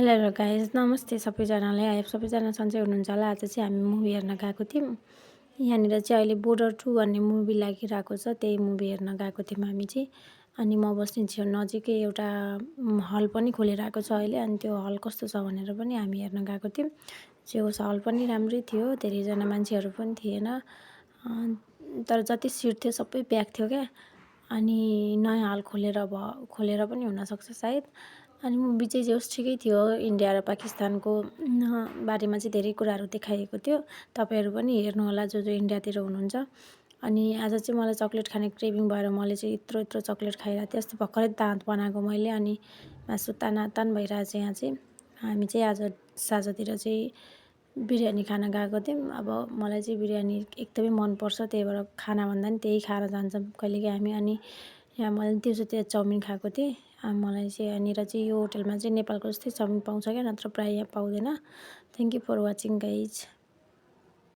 Hello guys नमस्ते सबैजनालाई। I hope सबैजना सन्चै हुनुहुन्छ होला। आज चाहिँ हामी मुभी हेर्न गएको थियौँ। यहाँनिर चाहिँ अहिले बोर्डर 2 भन्ने मुभी लागिरहेको छ, त्यही मुभी हेर्न गएको थियौँ हामी चाहिँ। अनि म बस्ने छेउ नजिकै एउटा हल पनि खोलिरहेको छ अहिले, अनि त्यो हल कस्तो छ भनेर पनि हामी हेर्न गएको थियौँ। त्यो हल पनि राम्रै थियो, धेरैजना मान्छेहरू पनि थिएन, तर जति सिट थियो सबै प्याक थियो क्या। अनि नयाँ हल खोलेर पनि हुनसक्छ सायद। अनि मुभी चाहिँ जे होस् ठिकै थियो। इन्डिया र पाकिस्तानको बारेमा चाहिँ धेरै कुराहरू देखाइएको थियो। तपाईँहरू पनि हेर्नुहोला जो इन्डियातिर हुनुहुन्छ। अनि आज चाहिँ मलाई चक्लेट खाने क्रेभिङ भएर मैले चाहिँ यत्रो चक्लेट खाइरहेको थिएँ। यस्तो भर्खरै दाँत बनाएको मैले, अनि मासु तान भइरहेछ। यहाँ चाहिँ हामी चाहिँ आज साँझतिर चाहिँ बिरयानी खान गएको थियौँ। अब मलाई चाहिँ बिरयानी एकदमै मनपर्छ, त्यही भएर खाना भन्दा पनि त्यही खाएर जान्छौँ कहिलेकाहीँ हामी। अनि यहाँ मैले दिउँसोतिर चाउमिन खाएको थिएँ। मलाई चाहिँ यहाँनिर चाहिँ यो होटलमा चाहिँ नेपालको जस्तै चाउमिन पाउँछ क्या, नत्र प्रायः यहाँ पाउँदैन। Thank you for watching guys.